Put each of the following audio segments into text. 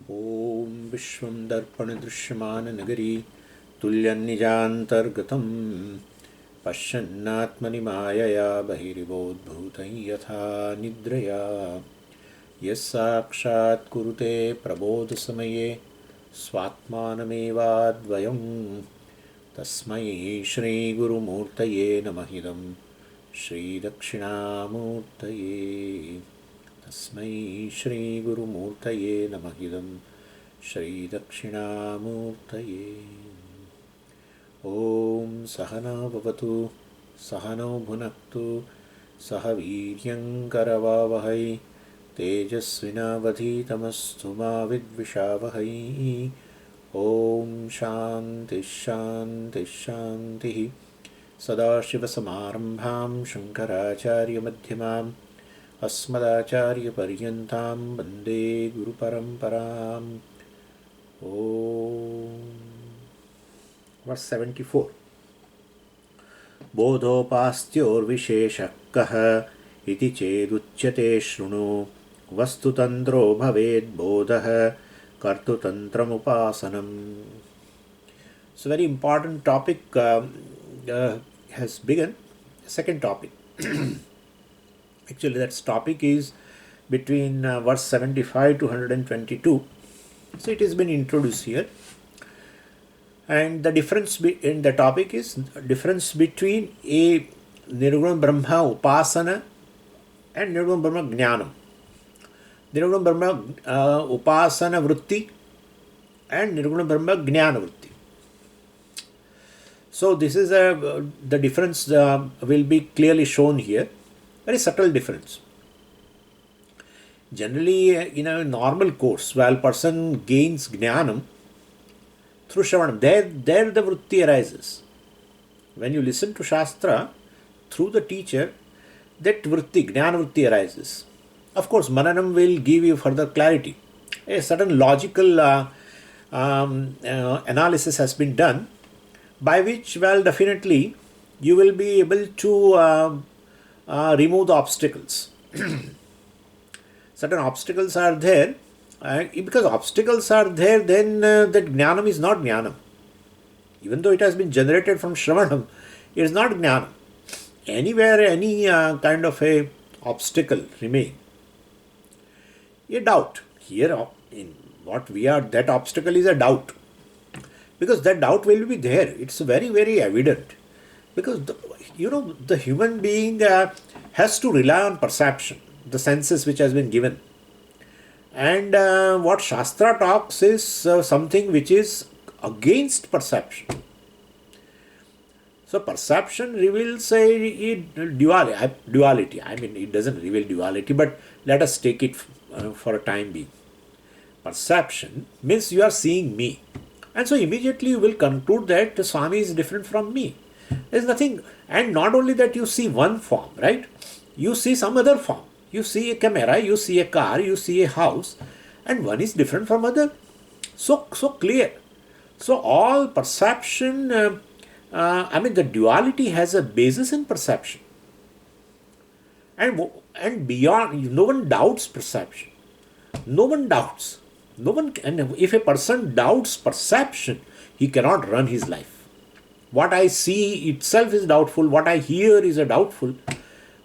ॐ विश्वं दर्पणदृश्यमाननगरी तुल्यन्निजान्तर्गतं पश्यन्नात्मनि मायया बहिर्बोधभूतं यथा निद्रया यस्साक्षात् कुरुते प्रबोधसमये स्वात्मानमेवाद्वयं तस्मै श्रीगुरुमूर्तये नमः इदं श्रीदक्षिणामूर्तये तस्मै श्रीगुरुमूर्तये नमः इदं श्रीदक्षिणामूर्तये ॐ सहना भवतु सहनौ भुनक्तु सह वीर्यङ्करवावहै तेजस्विनावधीतमस्तु मा विद्विषावहै ॐ शान्तिः शान्तिः शान्तिः सदाशिवसमारम्भां शङ्कराचार्यमध्यमाम् अस्मदाचार्यपर्यन्तां वन्दे गुरुपरम्पराम् ॐ Verse 74 बोधोपास्त्योर्विशेषः कः इति चेदुच्यते शृणु वस्तुतन्त्रो भवेद्बोधः कर्तुतन्त्रमुपासनम्. It's a very important topic has begun. Second topic. Actually, that topic is between verse 75 to 122. So it has been introduced here. And the difference in the topic is difference between a Nirguna Brahma Upasana and Nirguna Brahma Jnanam. Nirguna Brahma Upasana Vritti and Nirguna Brahma Jnana Vritti. So this is the difference will be clearly shown here. Very subtle difference. Generally, in a normal course, while a person gains Jnanam through Shravanam, there the Vritti arises. When you listen to Shastra, through the teacher, that Vritti, Jnana Vritti arises. Of course, Mananam will give you further clarity. A certain logical analysis has been done, by which, well, definitely, you will be able to remove the obstacles. Certain obstacles are there. Because obstacles are there, then that Jnanam is not Jnanam. Even though it has been generated from Shravanam, it is not Jnanam. Anywhere, any kind of a obstacle remain. A doubt. Here, in what we are, that obstacle is a doubt. Because that doubt will be there. It's very, very evident. Because, the human being has to rely on perception, the senses which has been given. And what Shastra talks is something which is against perception. So perception reveals a duality. I mean, it doesn't reveal duality, but let us take it for a time being. Perception means you are seeing me. And so immediately you will conclude that Swami is different from me. There is nothing. And not only that you see one form, right? You see some other form. You see a camera, you see a car, you see a house, and one is different from other. So clear. So all perception, the duality has a basis in perception. And beyond, no one doubts perception. No one doubts. And if a person doubts perception, he cannot run his life. What I see itself is doubtful. What I hear is a doubtful.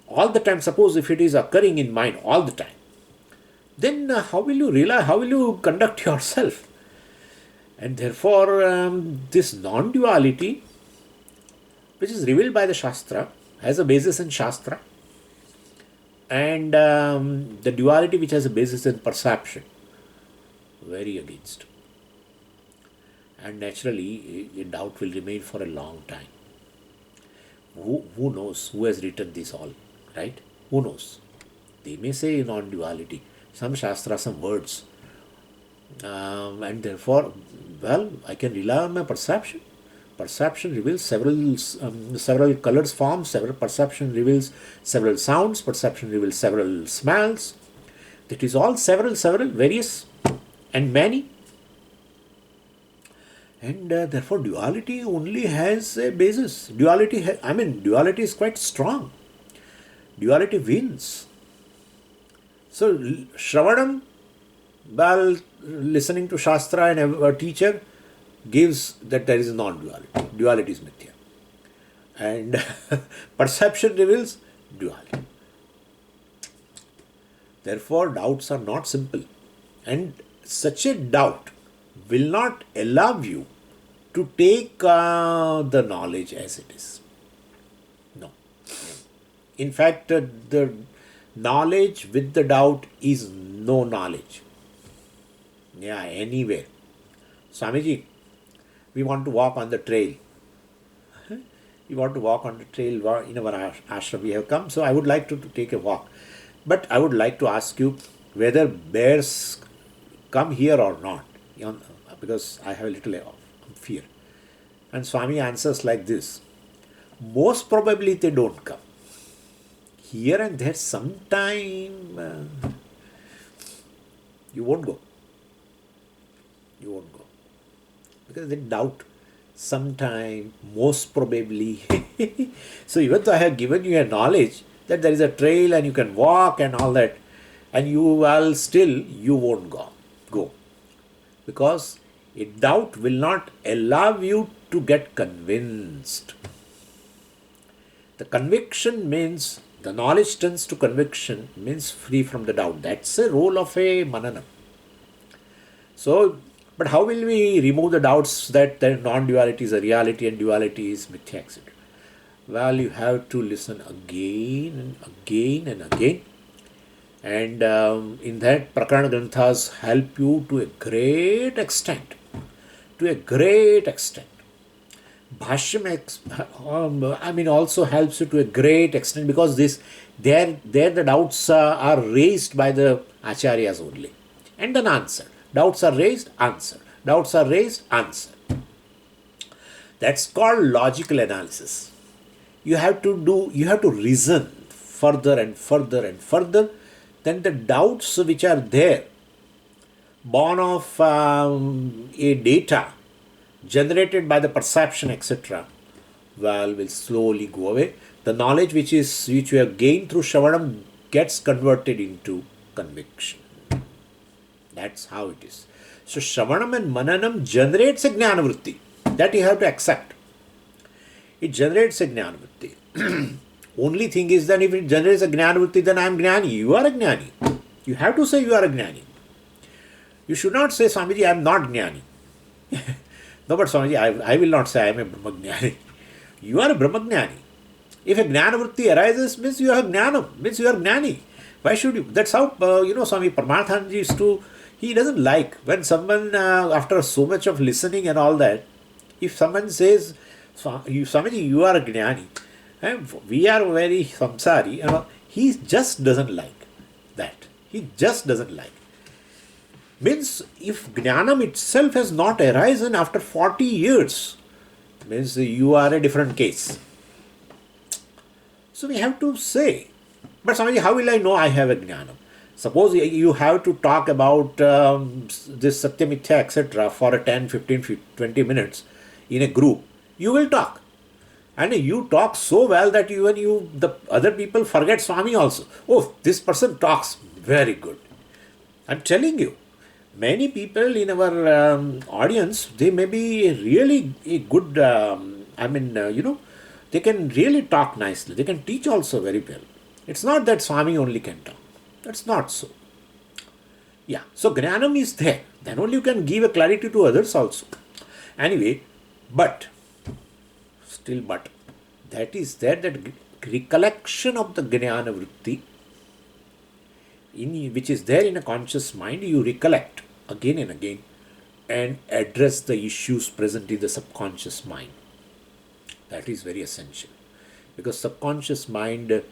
All the time, suppose if it is occurring in mind all the time, then how will you realize, how will you conduct yourself? And therefore, this non-duality, which is revealed by the Shastra, has a basis in Shastra, and the duality which has a basis in perception, very against. And naturally, a doubt will remain for a long time. Who knows who has written this all? Right? Who knows? They may say non-duality. Some Shastra, some words. And therefore, well, I can rely on my perception. Perception reveals several colors, forms. Perception reveals several sounds. Perception reveals several smells. That is all several, various and many. And therefore, duality only has a basis. Duality is quite strong. Duality wins. So, Shravanam Well, listening to Shastra and a teacher gives that there is non-duality. Duality is mithya. And perception reveals duality. Therefore, doubts are not simple. And such a doubt will not allow you to take the knowledge as it is. No. In fact, the knowledge with the doubt is no knowledge. Yeah, anywhere. Swamiji, we want to walk on the trail. We want to walk on the trail in our ashram. We have come, so I would like to take a walk. But I would like to ask you whether bears come here or not, because I have a little fear. And Swami answers like this: most probably they don't come. Here and there, sometime you won't go. You won't go because they doubt. Sometime, most probably. So even though I have given you a knowledge that there is a trail and you can walk and all that, and you will still, you won't go. Because a doubt will not allow you to get convinced. The conviction means, the knowledge turns to conviction, means free from the doubt. That's the role of a manana. So, but how will we remove the doubts that non-duality is a reality and duality is mithya, etc.? Well, you have to listen again and again and again. And in that, Prakarana Granthas help you to a great extent. To a great extent. Bhashyam, also helps you to a great extent, because there the doubts are raised by the acharyas only. And then answer. Doubts are raised, answer. Doubts are raised, answer. That's called logical analysis. You have to reason further and further and further. Then the doubts which are there, born of a data generated by the perception, etc., will slowly go away. The knowledge which you have gained through Shravanam gets converted into conviction. That's how it is. So Shravanam and Mananam generates a Jnanavritti. That you have to accept. It generates a Jnanavritti. Only thing is that if it generates a Jnanavritti, then I am Jnani. You are a Jnani. You have to say you are a Jnani. You should not say, Swamiji, I am not Jnani. No, but Swamiji, I will not say I am a Brahmajnani. You are a Brahmajnani. If a Jnanavritti arises, means you have Jnanam, means you are Jnani. Why should you? That's how, Swami Paramathanji used to, he doesn't like when someone, after so much of listening and all that, if someone says, Swamiji, you are a Jnani, we are very samsari, he just doesn't like that. He just doesn't like. Means if Jnanam itself has not arisen after 40 years, means you are a different case. So we have to say, but Swamiji, how will I know I have a Jnanam? Suppose you have to talk about this Satyamithya, etc. for a 10, 15, 20 minutes in a group. You will talk. And you talk so well that even the other people forget Swami also. Oh, this person talks very good. I'm telling you, many people in our audience, they may be really a good, they can really talk nicely. They can teach also very well. It's not that Swami only can talk. That's not so. Yeah, so Jnanam is there. Then only you can give a clarity to others also. Anyway, but that is there, that recollection of the Jnana Vritti, which is there in a conscious mind, you recollect again and again and address the issues present in the subconscious mind. That is very essential, because subconscious mind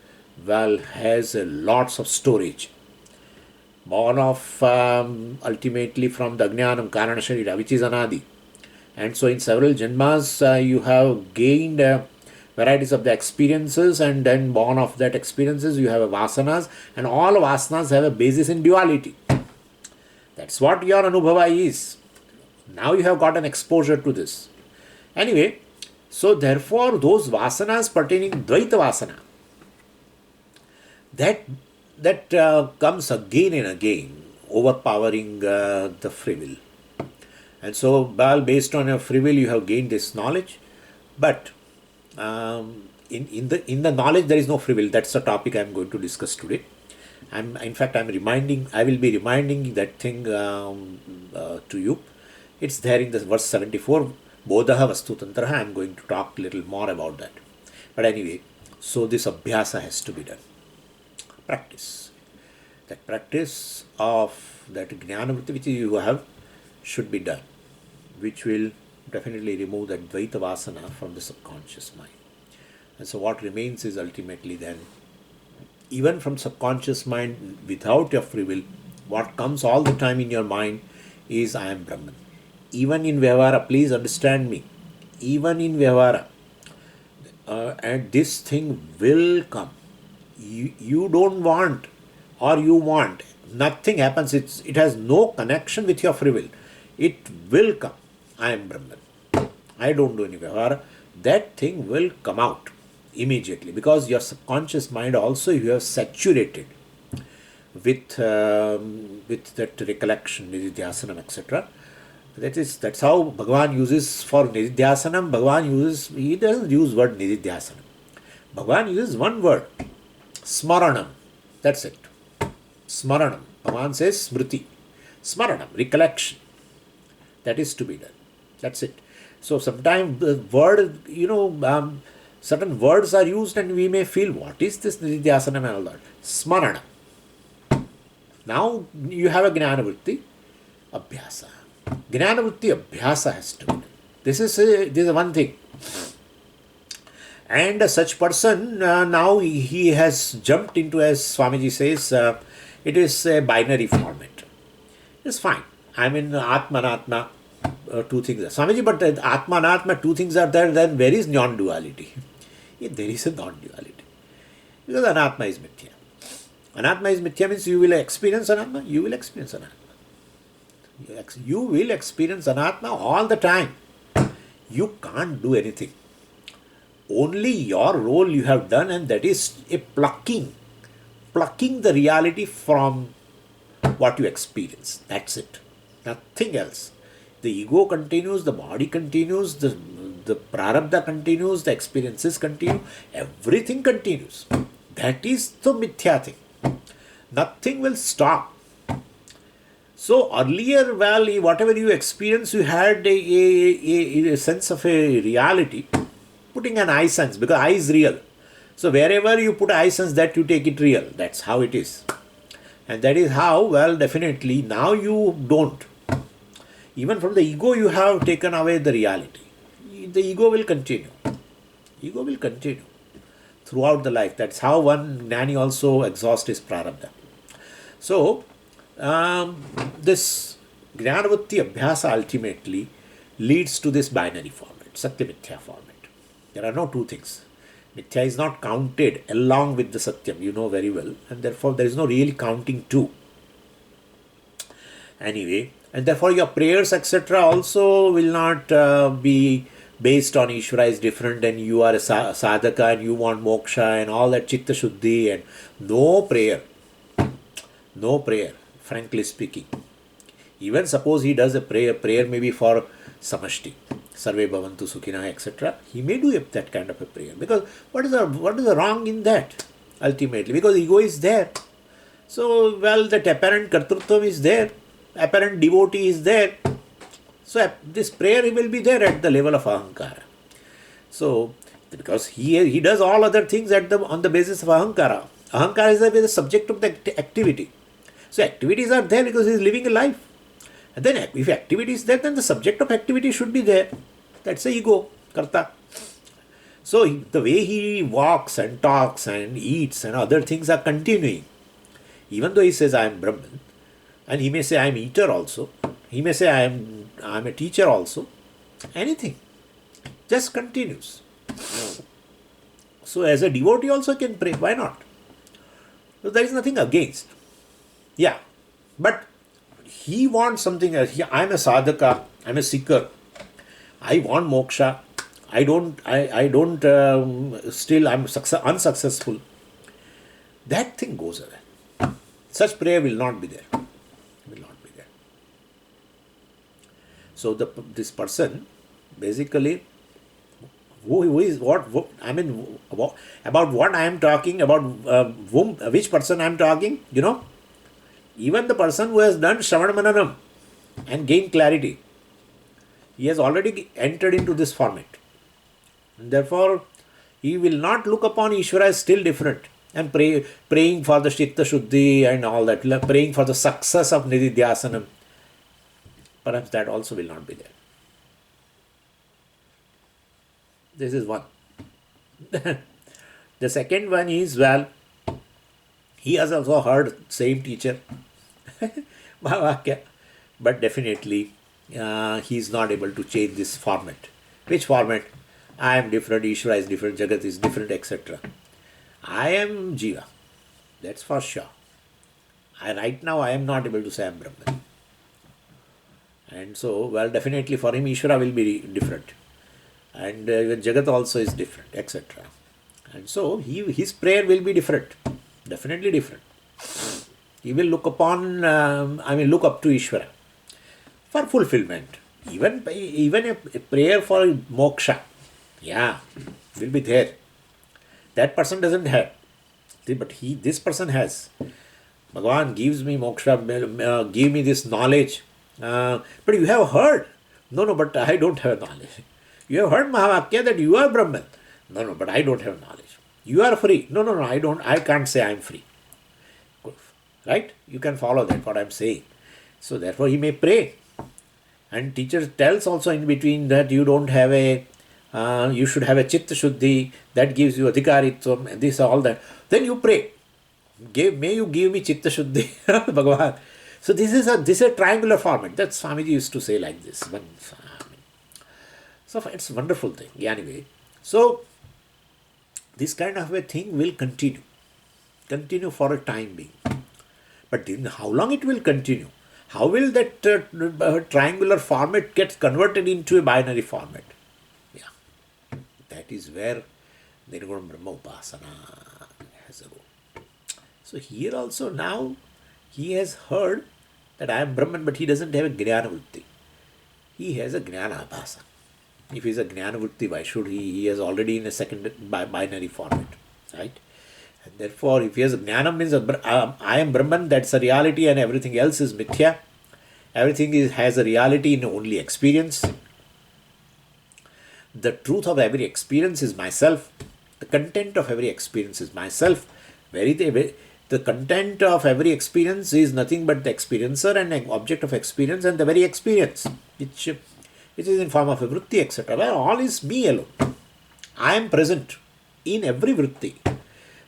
has lots of storage, born of ultimately from the Ajnanam Karana Sharira, which is Anadi. And so in several Janmas you have gained varieties of the experiences, and then born of that experiences you have a Vasanas, and all Vasanas have a basis in duality. That's what your Anubhava is. Now you have got an exposure to this. Anyway, so therefore those Vasanas pertaining Dvaita Vasana, that comes again and again. overpowering the free will. And so, well, based on your free will, you have gained this knowledge, but in the knowledge there is no free will. That's the topic I'm going to discuss today. I will be reminding that thing to you. It's there in the verse 74. Bodhaha vastu tantraha. I'm going to talk a little more about that. But anyway, so this abhyasa has to be done. Practice. That practice of that jnana-vritti which you have should be done, which will definitely remove that dvaita vasana from the subconscious mind. And so what remains is ultimately then, even from subconscious mind, without your free will, what comes all the time in your mind is I am Brahman. Even in Vyavahara, please understand me, even in Vyavahara, and this thing will come. You don't want or you want, nothing happens, it has no connection with your free will. It will come. I am Brahman. I don't do any Vyavahara. That thing will come out immediately, because your subconscious mind also you have saturated with that recollection, nididhyasanam, etc. That's how Bhagavan uses for nididhyasanam. He doesn't use word nididhyasanam. Bhagavan uses one word, smaranam. That's it. Smaranam. Bhagavan says smriti. Smaranam, recollection. That is to be done. That's it. So sometimes the word, certain words are used and we may feel, what is this nididhyasanam and all that? Smarana. Now you have a jnana-vritti, abhyasa. Jnana-vritti, abhyasa has to be done. This is one thing. And such person, now he has jumped into, as Swamiji says, it is a binary format. It's fine. I mean, Atma, Anatma, two things. Swamiji, but Atma and Atma, two things are there, then where is non-duality? There is a non-duality. Because Anatma is mithya. Anatma is mithya means you will experience Anatma, you will experience Anatma. You will experience Anatma all the time. You can't do anything. Only your role you have done, and that is a plucking the reality from what you experience. That's it. Nothing else. The ego continues, the body continues, the prarabdha continues, the experiences continue, everything continues. That is the mithya thing. Nothing will stop. So earlier, whatever you experience, you had a sense of a reality, putting an I sense, because I is real. So wherever you put I sense, that you take it real. That's how it is. And that is how, definitely, now you don't. Even from the ego, you have taken away the reality. The ego will continue. Ego will continue throughout the life. That's how one jnani also exhausts his prarabdha. So, this jnana-vritti abhyasa ultimately leads to this binary format, satya-mithya format. There are no two things. Mithya is not counted along with the satyam, you know very well, and therefore there is no really counting two. Anyway, and therefore your prayers, etc., also will not be based on Ishvara is different and you are a sadhaka and you want moksha and all that chitta shuddhi, and no prayer, frankly speaking. Even suppose he does a prayer may be for samashti, sarve bhavantu sukhina, etc. He may do that kind of a prayer, because what is the wrong in that ultimately? Because ego is there. So, that apparent kartrutvam is there, apparent devotee is there. So this prayer will be there at the level of ahankara. So, because he does all other things on the basis of ahankara. Ahankara is the subject of the activity. So activities are there because he is living a life. And then if activity is there, then the subject of activity should be there. That's the ego, karta. So the way he walks and talks and eats and other things are continuing. Even though he says I am Brahman, and he may say I am eater also, he may say I am a teacher also, anything, just continues. So as a devotee also can pray, why not? So there is nothing against. Yeah, but he wants something else. I am a sadhaka, I am a seeker, I want moksha, I don't still I am unsuccessful. That thing goes away. Such prayer will not be there. So this person basically who is what I mean about what I am talking about, which person I am talking, even the person who has done Shravan Mananam and gained clarity, he has already entered into this format. And therefore, he will not look upon Ishvara as still different and praying for the Chitta Shuddhi and all that, praying for the success of Nididhyasanam. Perhaps that also will not be there. This is one. The second one is, well, he has also heard same teacher, Mahavakya, but definitely he is not able to change this format. Which format? I am different, Ishvara is different, Jagat is different, etc. I am Jiva, that's for sure. Right now I am not able to say I am Brahman. And so, well, definitely for him Ishvara will be different. And even Jagat also is different, etc. And so his prayer will be different, definitely different. He will look upon, look up to Ishvara for fulfillment. Even a prayer for moksha, yeah, will be there. That person doesn't have, but this person has. Bhagavan gives me moksha, give me this knowledge. But you have heard. No, but I don't have knowledge. You have heard Mahavakya that you are Brahman. No, but I don't have knowledge. You are free. No, I can't say I am free. Right? You can follow that, what I am saying. So therefore he may pray. And teacher tells also in between that you don't have you should have a Chitta Shuddhi, that gives you Adhikaritvam, and this, all that. Then you pray. May you give me Chitta Shuddhi, Bhagavan. So this is a triangular format. That Swamiji used to say like this. So it's a wonderful thing. Anyway, so this kind of a thing will continue for a time being. But then how long it will continue? How will that triangular format get converted into a binary format? Yeah, that is where Nirguna Brahma Upasana has a role. So here also now he has heard that I am Brahman, but he doesn't have a Jnana Vritti. He has a Jnana Abhasa. If he is a Jnana Vritti, why should he? He is already in a second binary format, right? And therefore, if he has Jnana means I am Brahman, that's a reality, and everything else is Mithya. Everything has a reality in only experience. The truth of every experience is myself. The content of every experience is myself. The content of every experience is nothing but the experiencer and an object of experience and the very experience, which is in form of a vritti, etc. Well, all is me alone. I am present in every vritti.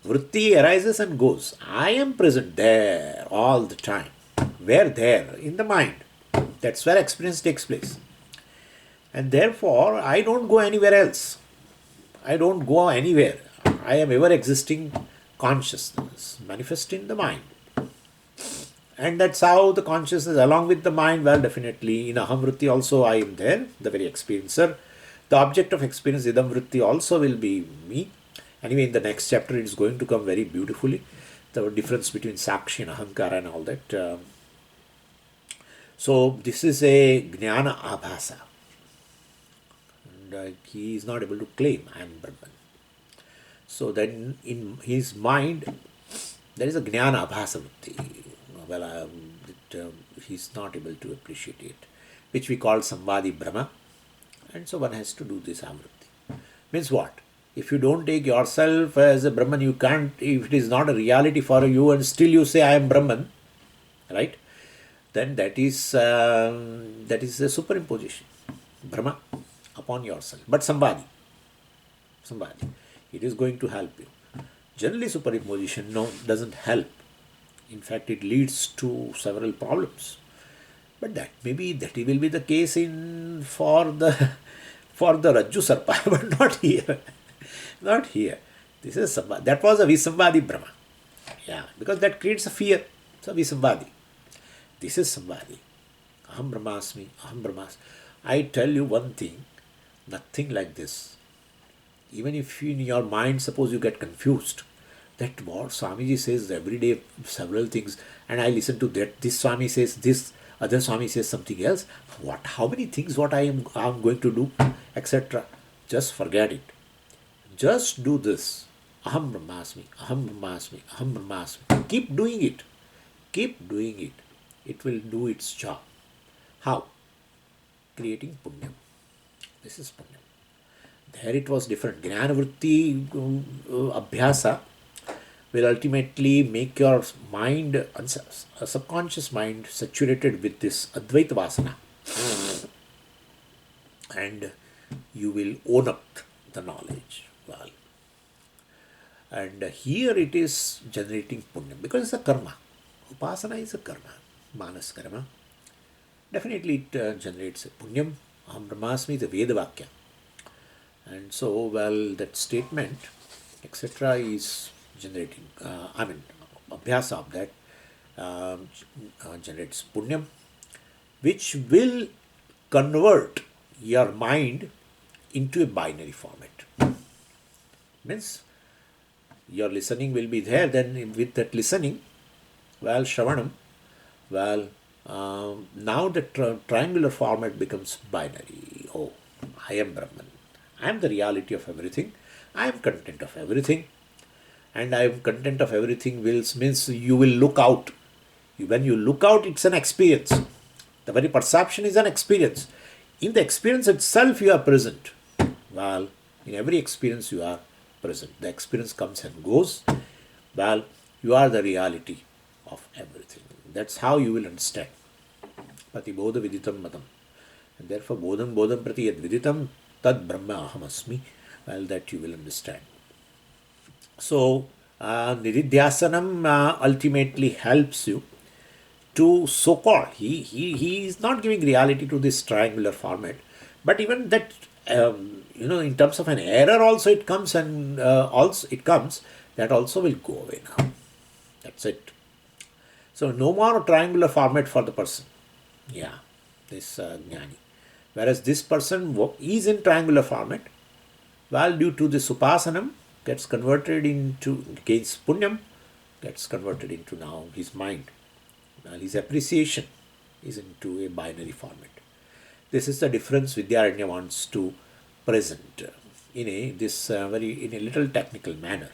Vritti arises and goes. I am present there all the time. Where? There, in the mind. That's where experience takes place. And therefore, I don't go anywhere else. I don't go anywhere. I am ever existing consciousness, manifest in the mind. And that's how the consciousness, along with the mind, well, definitely in Aham Vritti also I am there, the very experiencer. The object of experience, Idam Vritti, also will be me. Anyway, in the next chapter, it is going to come very beautifully. The difference between Sakshi and Ahankara and all that. So, this is a Jnana Abhasa. And he is not able to claim I am Brahman. So, then in his mind, there is a Jnana Abhasa Vritti. Well, he is not able to appreciate it, which we call Samvadi Brahma. And so, one has to do this Amritti. Means what? If you don't take yourself as a Brahman, you can't, if it is not a reality for you and still you say I am Brahman, right? Then that is a superimposition, Brahma, upon yourself. But Samvadi, it is going to help you. Generally, superimposition doesn't help. In fact, it leads to several problems. But that will be the case for the Rajju Sarpa, but not here. Not here. This is Samvadi. That was a Visambhadi Brahma. Yeah, because that creates a fear. So Visambhadi. This is Samvadi. Aham Brahmasmi, Aham Brahmasmi. I tell you one thing, nothing like this. Even if in your mind, suppose you get confused, that what Swamiji says every day, several things, and I listen to that, this Swami says this, Other Swami says something else. What? How many things what I'm going to do, etc. Just forget it. Just do this. Aham Brahmasmi, Aham Brahmasmi, Aham Brahmasmi. Keep doing it. Keep doing it. It will do its job. How? Creating punyam. This is punyam. There it was different. Jnanavritti abhyasa will ultimately make your mind, a subconscious mind, saturated with this Advaita Vasana. And you will own up the knowledge. Well, and here it is generating punya because it's a karma. Upasana is a karma, manas karma. Definitely it generates a punyam. Aham Brahmasmi is a Veda Vakya. And so, well, that statement, etc., is generating, abhyasa of that generates punyam, which will convert your mind into a binary format. Means your listening will be there, then with that listening, well, Shravanam, well, now the triangular format becomes binary. Oh, I am Brahman. I am the reality of everything. I am content of everything. And I am content of everything means you will look out. When you look out, it's an experience. The very perception is an experience. In the experience itself, you are present. Well, in every experience, you are present. The experience comes and goes. Well, you are the reality of everything. That's how you will understand. Pati bodha viditam matam. And therefore, bodham prati yad viditam tad brahma aham asmi. Well, that you will understand. So, Nididhyasanam ultimately helps you to so-called, he is not giving reality to this triangular format, but even that, in terms of an error also it comes and that also will go away now. That's it. So, no more triangular format for the person. Yeah, this Jnani. Whereas this person is in triangular format, well, due to this Upasanam, gets converted into, gains punyam, gets converted into now his mind. Well, his appreciation is into a binary format. This is the difference Vidyaranya wants to present in a little technical manner.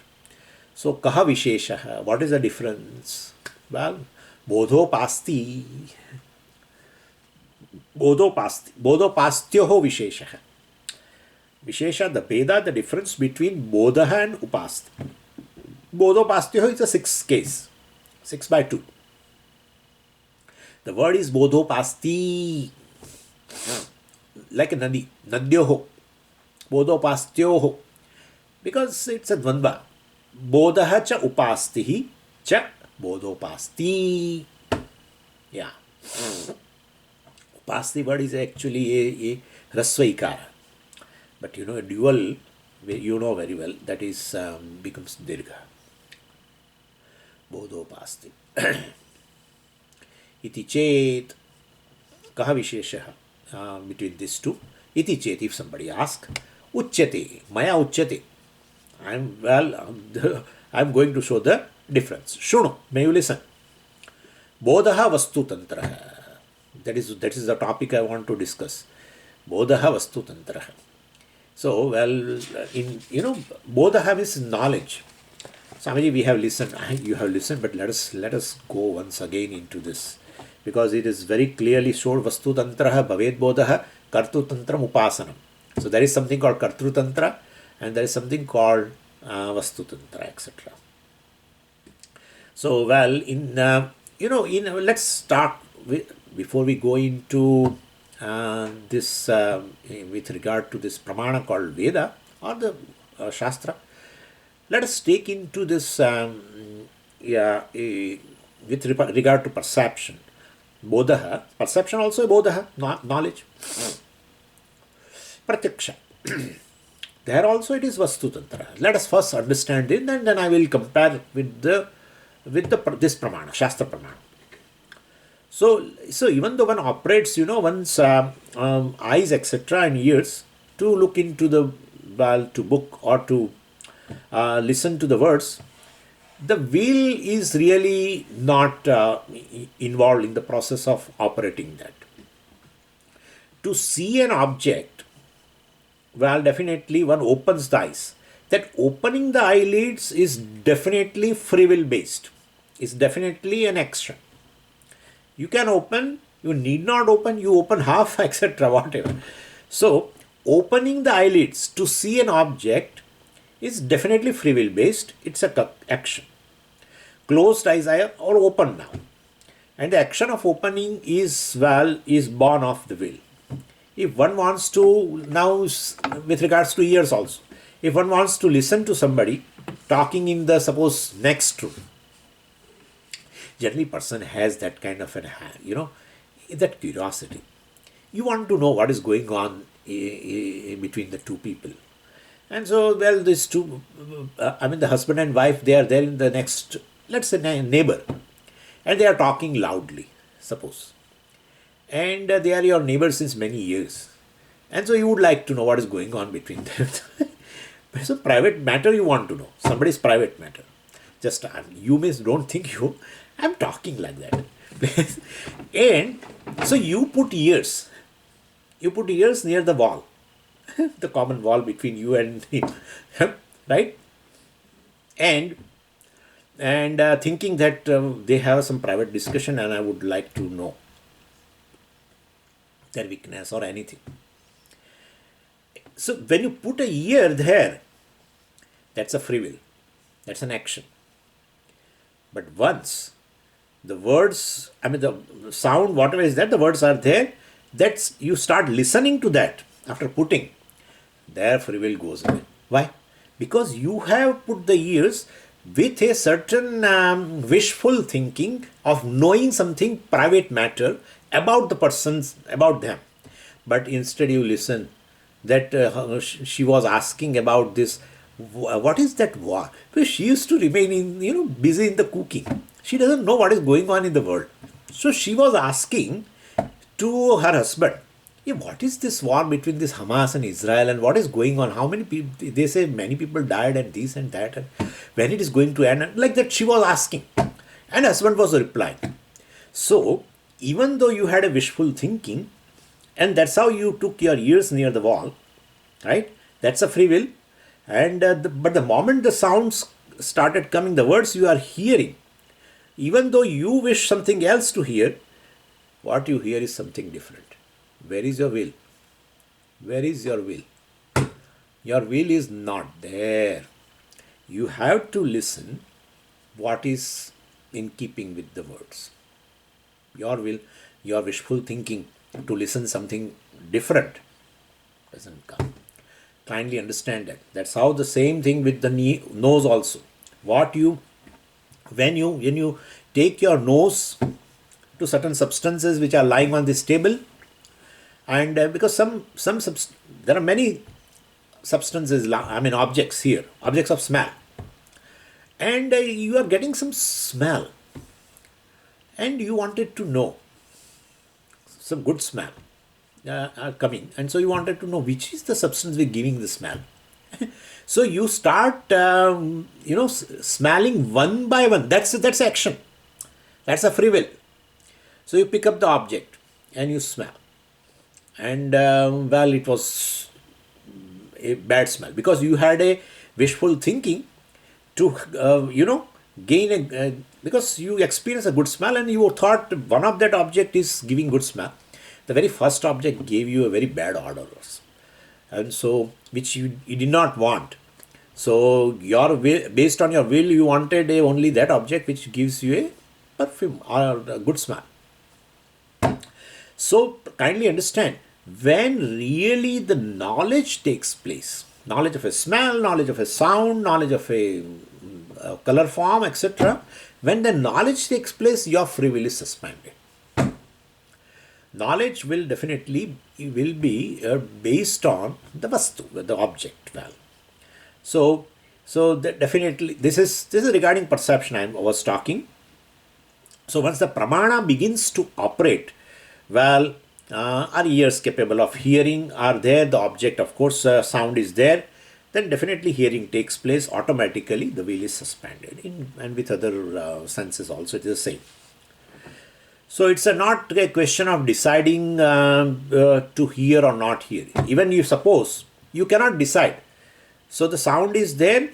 So, kaha visheshaha, what is the difference? Well, bodhopastyoho visheshaha. Vishesha, the Veda, the difference between Bodha and Upasti. Bodhopastyoho is a sixth case, 6/2. The word is Bodhopasti, like a Nadi, Nadyoho, Bodhopastyoho, because it's a Dvandva. Bodha cha Upastihi cha Bodhopasti. Yeah. Upasti word is actually a Rasvaikara. But a dual, you know very well, that is becomes dirgha. Bodhopasti. Iti chet, kaha visheshaha between these two. Iti chet, if somebody asks, uchyate, maya uchyate. I'm going to show the difference. Shunu, may you listen. Bodhaha vastu tantraha. That is the topic I want to discuss. Bodhaha vastu tantraha. So, well, Bodha is knowledge. Swamiji, we have listened, you have listened, but let us go once again into this. Because it is very clearly showed Vastu Tantraha Bhaved Bodhaha Kartu Tantram Upasanam. So, there is something called Kartru Tantra and there is something called Vastu Tantra, etc. So, well, let's start with, before we go into this with regard to this pramana called Veda or the Shastra, let us take into this with regard to perception. Bodha, perception also bodha, knowledge. Pratyaksha. There also it is Vastu Tantra. Let us first understand it and then I will compare with this pramana, Shastra pramana. So even though one operates, one's eyes, etc., and ears to look into to book or to listen to the words, the will is really not involved in the process of operating that. To see an object, well, definitely one opens the eyes. That opening the eyelids is definitely free will based. It's definitely an action. You can open, you need not open, you open half, etc., whatever. So, opening the eyelids to see an object is definitely free will based. It's a action. Closed eyes are open now. And the action of opening is, well, is born of the will. If one wants to, now with regards to ears also, if one wants to listen to somebody talking in the, suppose, next room, generally person has that kind of that curiosity. You want to know what is going on between the two people. And so, well, these two, the husband and wife, they are there in the next, let's say, neighbor, and they are talking loudly, suppose. And they are your neighbors since many years. And so you would like to know what is going on between them. It's a private matter you want to know, somebody's private matter. Just, you don't think I'm talking like that. And so you put ears near the wall, the common wall between you and him, right? And thinking that they have some private discussion and I would like to know their weakness or anything. So when you put a ear there, that's a free will, that's an action. But once the words, the sound, whatever is that, the words are there, that's, you start listening to that after putting, their free will goes away. Why? Because you have put the ears with a certain wishful thinking of knowing something private matter about the persons, about them. But instead you listen that she was asking about this, what is that war? Because she used to remain in, busy in the cooking. She doesn't know what is going on in the world. So she was asking to her husband, what is this war between this Hamas and Israel, and what is going on? How many people, they say many people died and this and that, and when it is going to end, like that she was asking. And husband was replying. So, even though you had a wishful thinking, and that's how you took your ears near the wall, right? That's a free will. And but the moment the sounds started coming, the words you are hearing, even though you wish something else to hear, what you hear is something different. Where is your will? Where is your will? Your will is not there. You have to listen what is in keeping with the words. Your will, your wishful thinking to listen something different doesn't come. Kindly understand that. That's how the same thing with the nose also. When you take your nose to certain substances which are lying on this table, and because there are many substances, objects here, objects of smell, and you are getting some smell, and you wanted to know some good smell are coming, and so you wanted to know which is the substance we're giving the smell. So you start smelling one by one. That's action, that's a free will. So you pick up the object and you smell, and it was a bad smell because you had a wishful thinking to gain because you experience a good smell and you thought one of that object is giving good smell. The very first object gave you a very bad odor, and so which you did not want. So your will, based on your will, you wanted only that object which gives you a perfume or a good smell. So kindly understand, when really the knowledge takes place, knowledge of a smell, knowledge of a sound, knowledge of a color form, etc., when the knowledge takes place, your free will is suspended. Knowledge will definitely be based on the vastu, the object. Well, so definitely this is regarding perception I was talking. So once the pramana begins to operate, our ears capable of hearing are there. The object, of course, sound is there. then definitely hearing takes place automatically, the will is suspended. And with other senses also it is the same. So it's not a question of deciding to hear or not hear. Even you suppose you cannot decide. So the sound is there,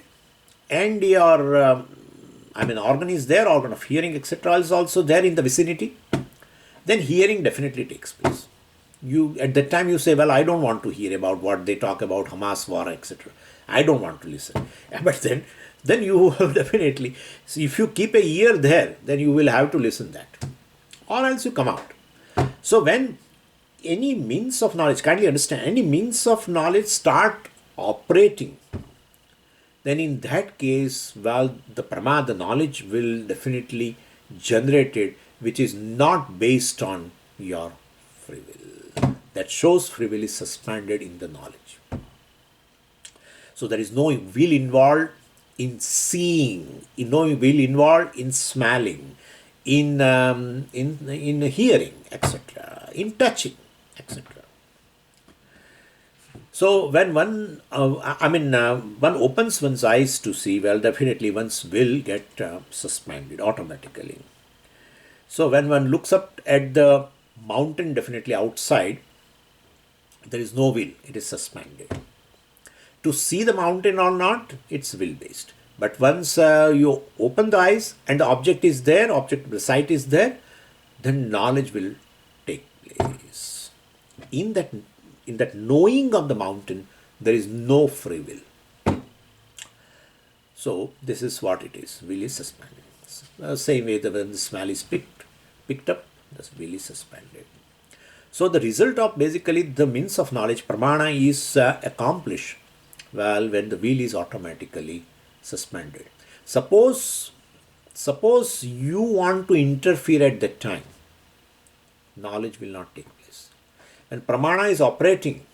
and your organ is there, organ of hearing, etc. is also there in the vicinity. Then hearing definitely takes place. You at that time you say, well, I don't want to hear about what they talk about Hamas war, etc. I don't want to listen. But then you will definitely, so if you keep a ear there, then you will have to listen that, or else you come out. So when any means of knowledge, kindly understand, any means of knowledge start operating, then in that case, well, the prama, the knowledge will definitely generated, which is not based on your free will. That shows free will is suspended in the knowledge. So there is no will involved in seeing, no will involved in smelling, in hearing, etc., in touching, etc. So when one opens one's eyes to see, well, definitely one's will get suspended automatically. So when one looks up at the mountain, definitely outside, there is no will, it is suspended. To see the mountain or not, it's will based. But once you open the eyes and the object is there, the sight is there, then knowledge will take place. In that knowing of the mountain, there is no free will. So this is what it is. Will is suspended. Same way that when the smell is picked up, the will is suspended. So the result of basically the means of knowledge, pramana, is accomplished, well, when the will is automatically suspended. Suppose you want to interfere at that time, knowledge will not take place. When pramana is operating,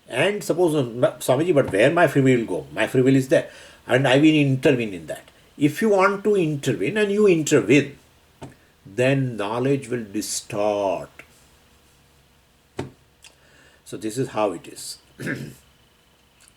and suppose, Swamiji, but where my free will go? My free will is there, and I will intervene in that. If you want to intervene and you intervene, then knowledge will distort. So this is how it is.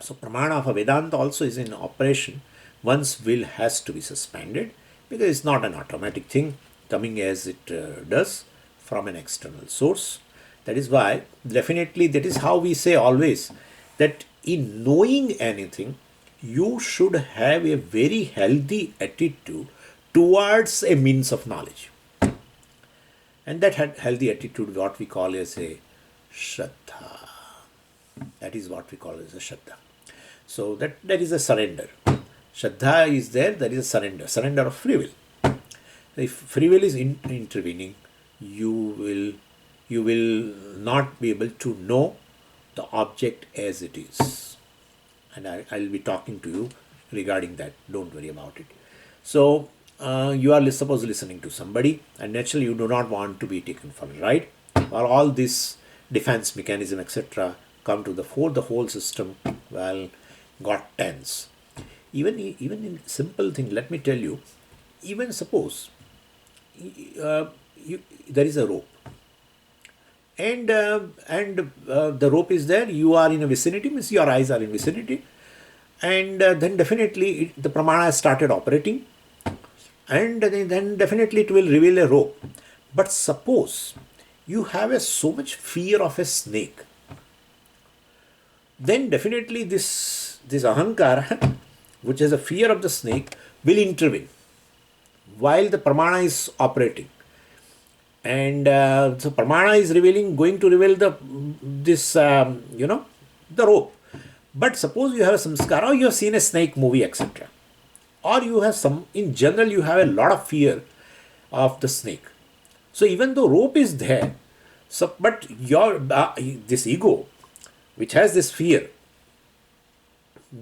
So pramana of a Vedanta also is in operation. One's will has to be suspended, because it's not an automatic thing coming as it does from an external source. That is why definitely that is how we say always that in knowing anything, you should have a very healthy attitude towards a means of knowledge. And that healthy attitude, what we call as a Shraddha. That is what we call as a Shraddha. So that is a surrender. Shraddha is there, that is a surrender of free will. If free will is intervening, you will not be able to know the object as it is. And I'll be talking to you regarding that. Don't worry about it. So you are suppose listening to somebody, and naturally you do not want to be taken for a ride. While all this defense mechanism, etc., come to the fore, the whole system, well, got tense. Even in simple thing, let me tell you, even suppose there is a rope, and the rope is there, you are in a vicinity, means your eyes are in vicinity, and then definitely the pramana has started operating, and then definitely it will reveal a rope. But suppose you have so much fear of a snake, then definitely this ahankara, which is a fear of the snake, will intervene while the pramana is operating. And so pramana is going to reveal the rope. But suppose you have a samskara, or you have seen a snake movie, etc., or you have in general you have a lot of fear of the snake. So even though rope is there, but your this ego, which has this fear,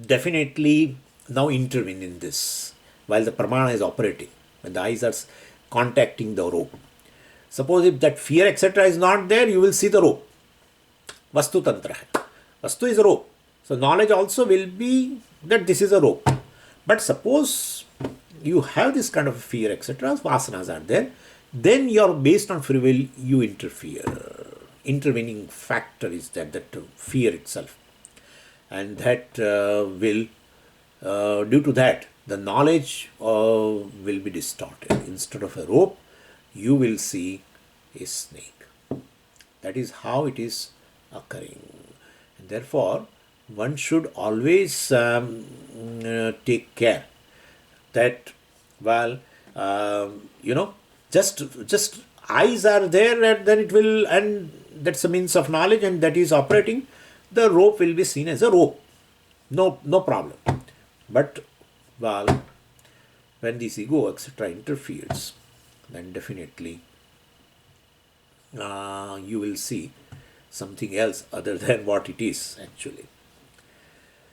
definitely now intervene in this while the pramana is operating, when the eyes are contacting the rope. Suppose if that fear, etc., is not there, you will see the rope. Vastu tantra hai. Vastu is a rope. So knowledge also will be that this is a rope. But suppose you have this kind of fear, etc., vasanas are there, then you're based on free will, you interfere. Intervening factor is that fear itself. and that will, due to that, the knowledge will be distorted. Instead of a rope, you will see a snake. That is how it is occurring. And therefore, one should always take care that, well, just eyes are there, and then it will, and that's a means of knowledge, and that is operating. The rope will be seen as a rope, no problem. But, well, when this ego etc interferes, then definitely you will see something else other than what it is actually.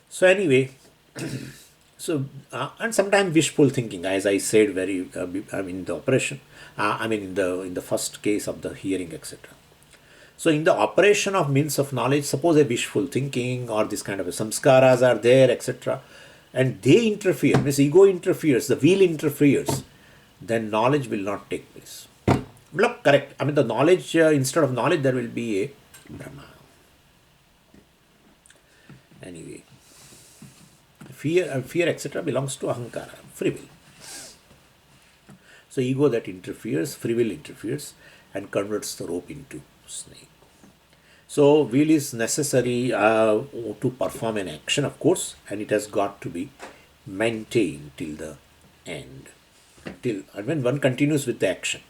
So anyway, and sometimes wishful thinking, as I said, very I mean the operation, I mean in the first case of the hearing etc. So in the operation of means of knowledge, suppose a wishful thinking or this kind of a samskaras are there etc, and they interfere, means ego interferes, the will interferes, then knowledge will not take place. Look, correct. I mean the knowledge, instead of knowledge there will be a Brahma. Anyway, fear etc belongs to ahankara, free will. So ego that interferes, free will interferes and converts the rope into snake. So will is necessary to perform an action, of course, and it has got to be maintained till the end, till and when one continues with the action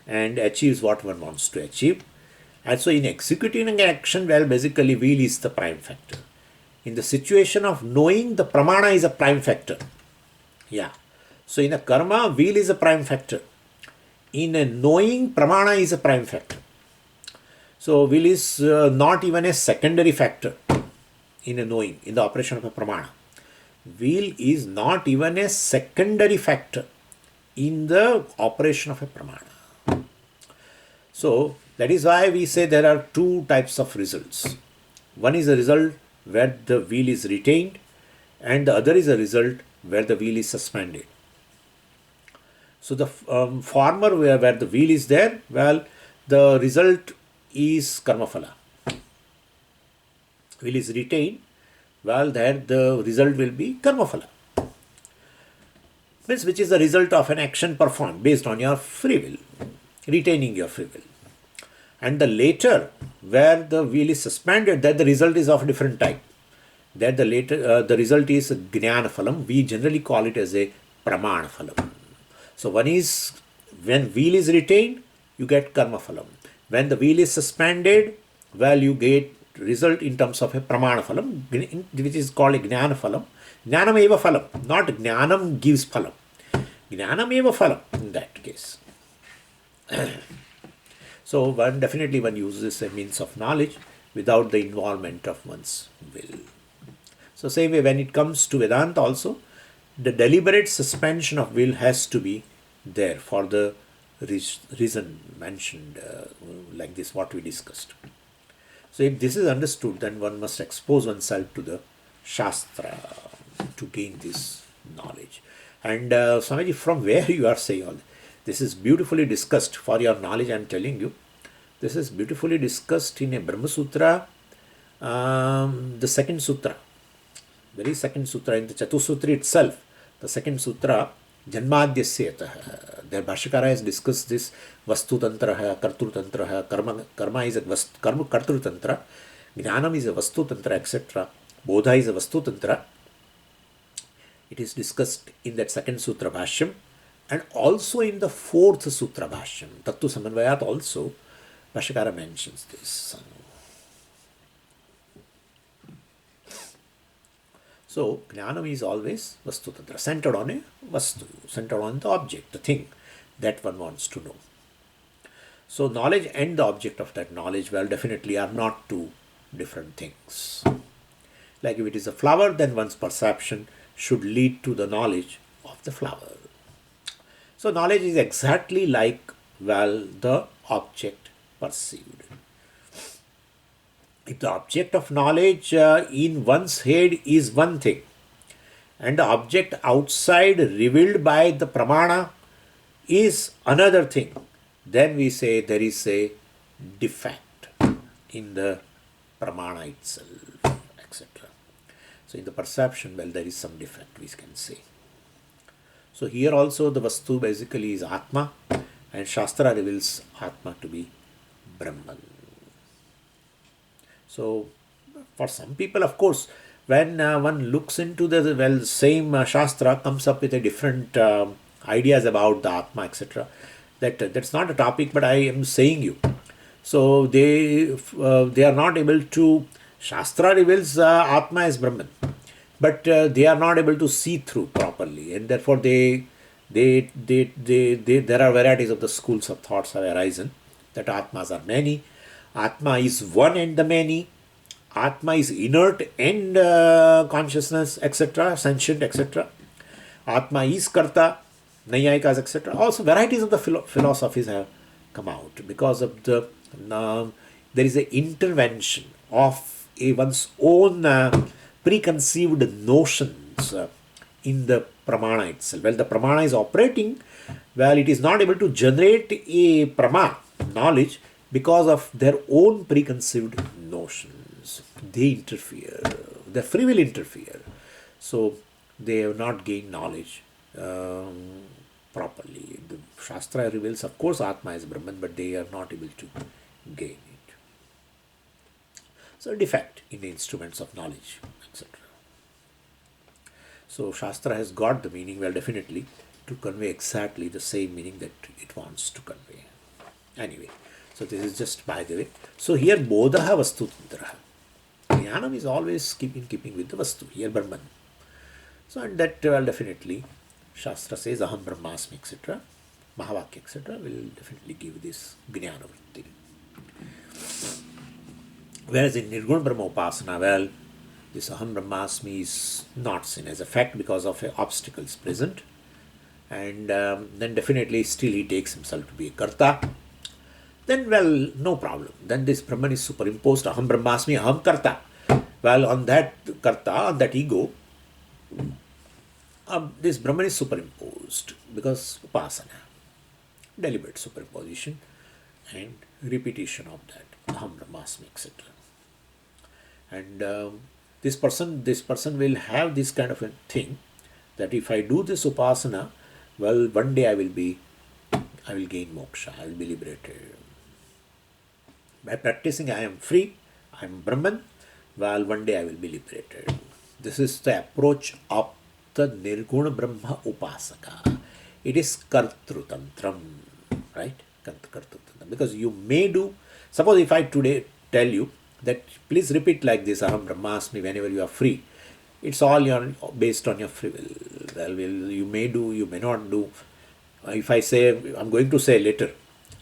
and achieves what one wants to achieve. And so in executing an action, well, basically will is the prime factor. In the situation of knowing, the pramana is a prime factor. Yeah. So in a karma, will is a prime factor. In a knowing, pramana is a prime factor. So will is not even a secondary factor in a knowing, in the operation of a pramana. Will is not even a secondary factor in the operation of a pramana. So that is why we say there are two types of results. One is a result where the will is retained, and the other is a result where the will is suspended. So the former, where the will is there, well, the result is karmaphala. Will is retained, well, there the result will be karmaphala, means which is the result of an action performed based on your free will, retaining your free will. And the later, where the will is suspended, that the result is of a different type. That the later, the result is jnana phalam. We generally call it as a pramana phalam. So one is, when will is retained, you get karma phalam. When the will is suspended, well, you get result in terms of a pramana phalam, which is called a jnana phalam. Jnanam eva phalam, not jnanam gives phalam. Jnanam eva phalam in that case. So one uses a means of knowledge without the involvement of one's will. So same way when it comes to Vedanta also, the deliberate suspension of will has to be there for the reason mentioned like this, what we discussed. So if this is understood, then one must expose oneself to the Shastra to gain this knowledge. And Swamiji, from where you are saying all this is beautifully discussed for your knowledge, I am telling you. This is beautifully discussed in a Brahma Sutra, the second sutra, very second sutra in the Chatusutri itself, the second sutra, Janmadhyasya. Their Bhashakara has discussed this Vastu Tantra, Kartru Tantra, Karma is a Kartru Tantra, Jnanam is a Vastu Tantra, etc. Bodha is a Vastu Tantra. It is discussed in that second sutra Bhashyam, and also in the fourth sutra Bhashyam, Tattva Samanvayat also, Bhashakara mentions this. So, Jnanam is always Vastu Tantra, centered on a Vastu, centered on the object, the thing that one wants to know. So, knowledge and the object of that knowledge, well, definitely are not two different things. Like if it is a flower, then one's perception should lead to the knowledge of the flower. So, knowledge is exactly like, well, the object perceived. If the object of knowledge in one's head is one thing, and the object outside revealed by the pramana is another thing, then we say there is a defect in the pramana itself, etc. So in the perception, well, there is some defect, we can say. So here also the Vastu basically is Atma, and Shastra reveals Atma to be Brahman. So for some people, of course, when one looks into the same Shastra comes up with a different ideas about the Atma, etc. That's not a topic, but I am saying you. So they are not able to. Shastra reveals Atma as Brahman, but they are not able to see through properly, and therefore there are varieties of the schools of thoughts have arisen that Atmas are many. Atma is one and the many. Atma is inert and consciousness, etc., sentient, etc. Atma is Karta, Nayayikas, etc. Also, varieties of the philosophies have come out because of the there is an intervention of one's own preconceived notions in the pramana itself. Well, the pramana is operating, well, it is not able to generate a prama knowledge because of their own preconceived notions. They interfere, their free will interfere. So they have not gained knowledge properly. The Shastra reveals, of course, Atma is Brahman, but they are not able to gain it. So, defect in the instruments of knowledge, etc. So, Shastra has got the meaning, well, definitely, to convey exactly the same meaning that it wants to convey. Anyway, so this is just by the way. So, here, Bodhaha Vastu Tantraha. Jnanam is always in keeping with the Vastu, here Brahman. So, and that, well, definitely, Shastra says Aham Brahmasmi, etc. Mahavakya, etc. will definitely give this Jnana Vritti. Whereas in Nirguna Brahma Upasana, well, this Aham Brahmasmi is not seen as a fact because of obstacles present. And then definitely still he takes himself to be a Karta. Then, well, no problem. Then this Brahman is superimposed, Aham Brahmasmi, Aham Karta. Well, on that Karta, on that ego, this Brahman is superimposed because Upasana, deliberate superimposition and repetition of that, Aham Brahmasmi, etc. And this person will have this kind of a thing that if I do this Upasana, well, one day I will gain moksha, I will be liberated. By practicing, I am free, I am Brahman, well, one day I will be liberated. This is the approach of the Nirguna Brahma Upasaka. It is Kartrutantram, right? Kartrutantram. Because you may do, suppose if I today tell you that please repeat like this, Aham Brahmasmi, whenever you are free. It's all based on your free will. Well, you may do, you may not do. If I say, I'm going to say later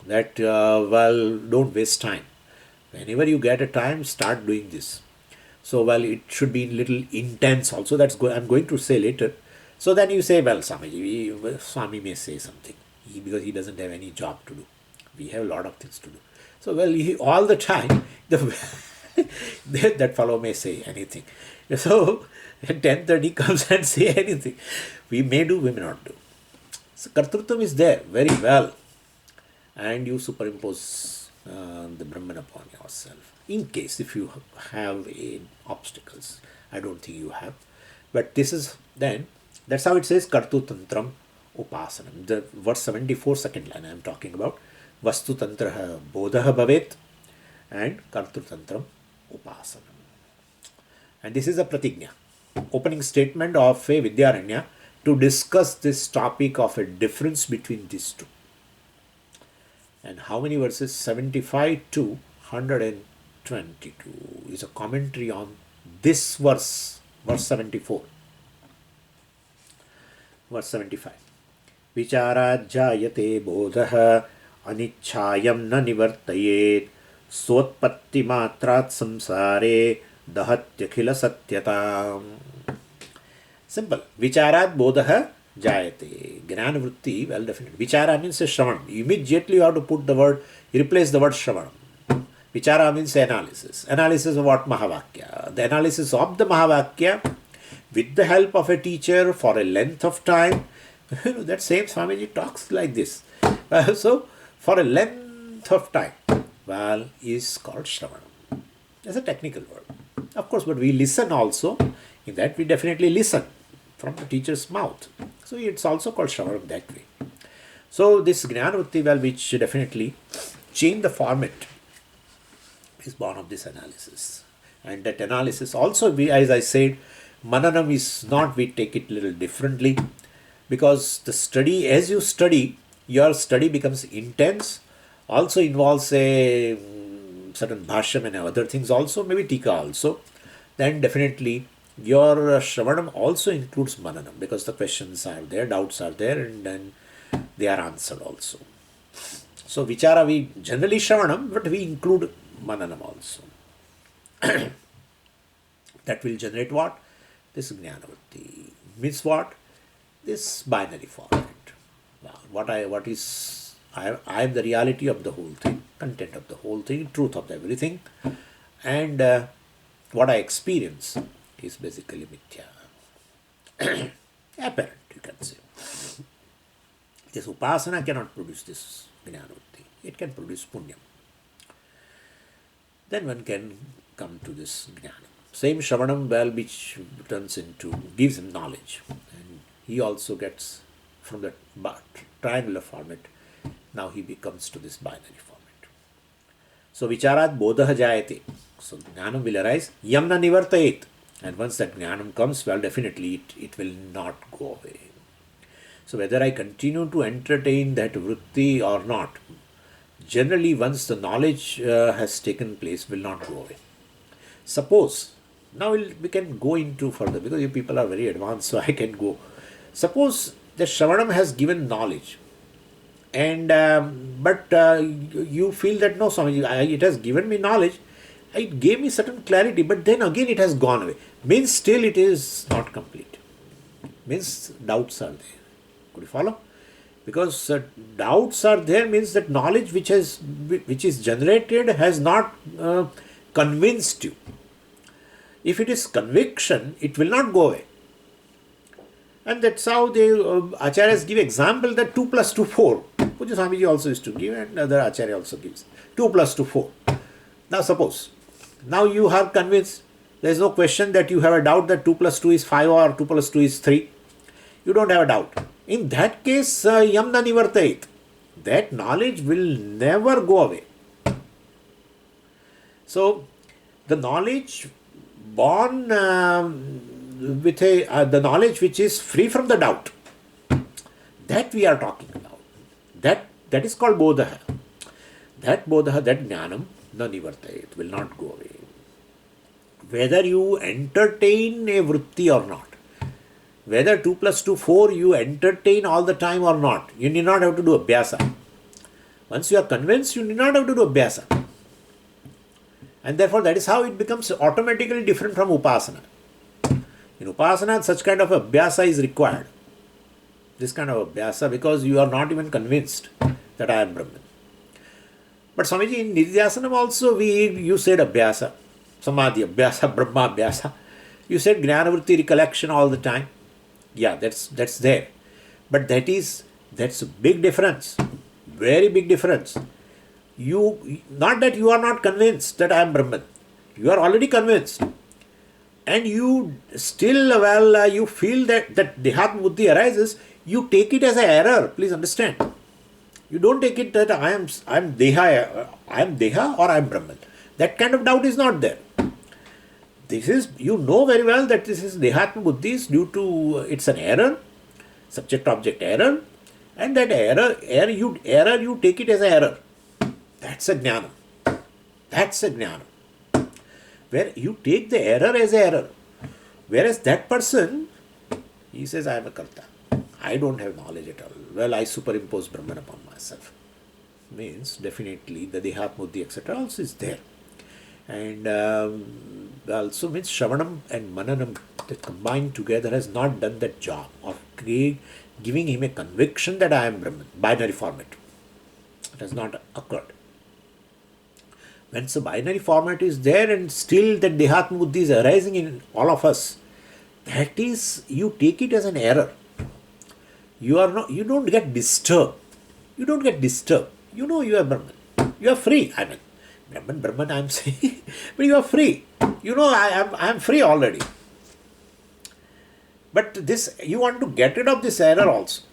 that, well, don't waste time. Whenever you get a time, start doing this. So, well, it should be a little intense also. I'm going to say later. So then you say, well, Swami may say something because he doesn't have any job to do. We have a lot of things to do. So, well, all the time, that fellow may say anything. So, at 10:30 comes and say anything. We may do, we may not do. So, Kartrutvam is there very well. And you superimpose the Brahman upon yourself. In case if you have obstacles. I don't think you have. But this is then, that's how it says Kartu Tantram Upasanam. The verse 74, second line I am talking about. Vastu Tantraha Bodhaha Bhavet and Kartu Tantram Upasanam. And this is a pratigna, opening statement of a Vidyaranya to discuss this topic of a difference between these two. And how many verses? 75 to 122 is a commentary on this verse, verse 74. Verse 75. Vicharajayate bodhaha anichayam na nivartayet sotpatti matrat samsare dahatyakhila satyatam. Simple. Vicharat bodhaha jayate. Gnana vritti, well defined. Vichara means a shravan. Immediately you have to put the word, replace the word shravan. Vichara means analysis. Analysis of what? Mahavakya. The analysis of the Mahavakya with the help of a teacher for a length of time. That same Swamiji talks like this. So, for a length of time, well, is called shravanam. That's a technical word. Of course, but we listen also. In that we definitely listen from the teacher's mouth. So it's also called Shravanam that way. So this Jnanavritti, well, which definitely change the format, is born of this analysis. And that analysis also, we, as I said, Mananam is not, we take it a little differently, because the study, as you study, your study becomes intense, also involves a certain bhashyam and other things also, maybe tika also. Then definitely your Shravanam also includes Mananam, because the questions are there, doubts are there, and then they are answered also. So Vichara we generally Shravanam, but we include Mananam also. That will generate what? This Jnanavritti. Means what? This binary format. Now, I am the reality of the whole thing, content of the whole thing, truth of everything, and what I experience is basically mithya. Apparent, you can say. This upasana cannot produce this Jnanavritti. It can produce punyam. Then one can come to this jnana. Same Shravanam, well, which turns into, gives him knowledge. And he also gets from that triangular format, now he becomes to this binary format. So Vicharat bodha jayate. So Jnanam will arise, yamna nivartayet. And once that Jnanam comes, well, definitely it will not go away. So whether I continue to entertain that vritti or not, generally once the knowledge has taken place, will not go away. Suppose, now we can go into further, because you people are very advanced, so I can go. Suppose the Shravanam has given knowledge, and but you feel that no, Swamiji, it has given me knowledge, it gave me certain clarity, but then again it has gone away. Means still it is not complete. Means doubts are there. Could you follow? Because doubts are there means that knowledge which is generated has not convinced you. If it is conviction, it will not go away. And that's how the acharyas give example that 2 plus 2, 4. Puja Swamiji also used to give, and other acharya also gives. 2 plus 2, 4. Now suppose, now you are convinced, there is no question that you have a doubt that 2 plus 2 is 5 or 2 plus 2 is 3. You don't have a doubt. In that case, yamna nivartayit. That knowledge will never go away. So, the knowledge born with the knowledge which is free from the doubt, that we are talking about. That is called bodha. That bodha, that jnanam, na nivartayit, will not go away. Whether you entertain a vritti or not, whether 2 plus 2, 4 you entertain all the time or not, you need not have to do abhyasa. Once you are convinced, you need not have to do abhyasa. And therefore that is how it becomes automatically different from upasana. In upasana, such kind of abhyasa is required. This kind of abhyasa, because you are not even convinced that I am Brahman. But Swamiji, in Nidhyasanam also you said abhyasa, samadhi abhyasa, brahma abhyasa. You said jnanavritti recollection all the time. Yeah, that's there. But that's a big difference. Very big difference. Not that you are not convinced that I am Brahman. You are already convinced. And you still, you feel that Dehat Buddhi arises, you take it as an error. Please understand. You don't take it that I am Deha or I am Brahman. That kind of doubt is not there. This is, you know very well that this is Dehatma Buddhi is due to, it's an error, subject-object error, and that error you take it as an error. That's a jnana. That's a jnana. Where you take the error as an error. Whereas that person, he says, I am a karta. I don't have knowledge at all. Well, I superimpose Brahman upon myself. Means, definitely, the Dehat Buddhi, etc. also is there. And also means Shravanam and Mananam that combined together has not done that job of giving him a conviction that I am Brahman, binary format. It has not occurred. When the binary format is there and still that Dehatma Buddhi is arising in all of us, that is, you take it as an error. You don't get disturbed. You don't get disturbed. You know you are Brahman. You are free. I mean, Brahman I am saying, but you are free. I am free already. But this, you want to get rid of this error also.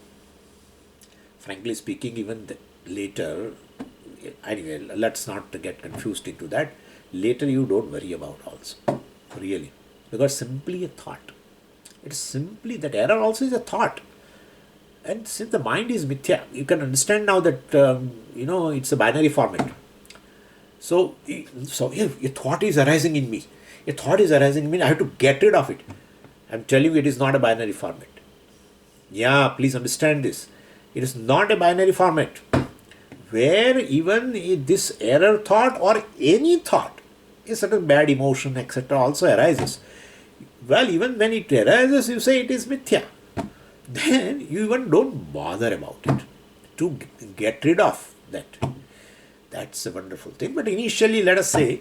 Frankly speaking, even later, anyway, let's not get confused into that. Later, you don't worry about also, really, because simply a thought. It's simply that error also is a thought. And since the mind is mithya, you can understand now that, it's a binary format. So if a thought is arising in me, a thought is arising in me, I have to get rid of it. I'm telling you, it is not a binary format. Yeah, please understand this. It is not a binary format where even this error thought or any thought, a certain bad emotion, etc., also arises. Well, even when it arises, you say it is mithya. Then you even don't bother about it to get rid of that. That's a wonderful thing. But initially, let us say,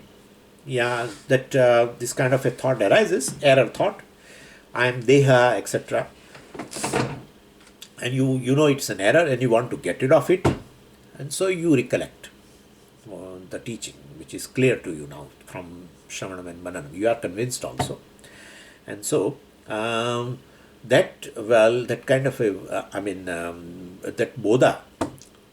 yeah, that this kind of a thought arises, error thought, I am deha, etc. And you know it's an error and you want to get rid of it. And so you recollect the teaching, which is clear to you now from Shravanam and Mananam. You are convinced also. And so, that kind of that bodha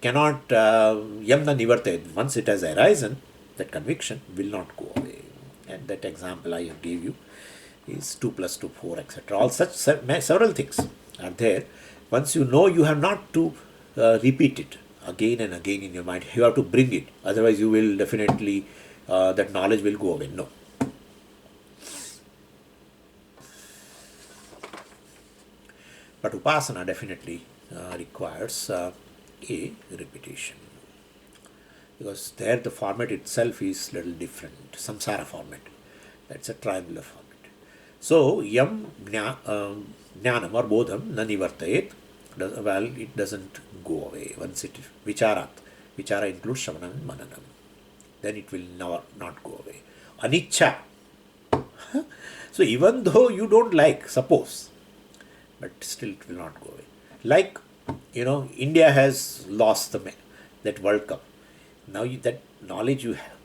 cannot, yamna nivartate, once it has arisen, that conviction will not go away. And that example I gave you is 2 plus 2, 4, etc. All such several things are there. Once you know, you have not to repeat it again and again in your mind. You have to bring it. Otherwise, you will definitely, that knowledge will go away. No. But upasana definitely requires a repetition. Because there the format itself is little different. Samsara format. That's a triangular format. So, yam jnanam or bodham na nivartayet. Well, it doesn't go away once it vicharat. Vichara includes shravanam and mananam. Then it will never not go away. Aniccha. So, even though you don't like, suppose, but still it will not go away. Like, India has lost that World Cup. Now that knowledge you have,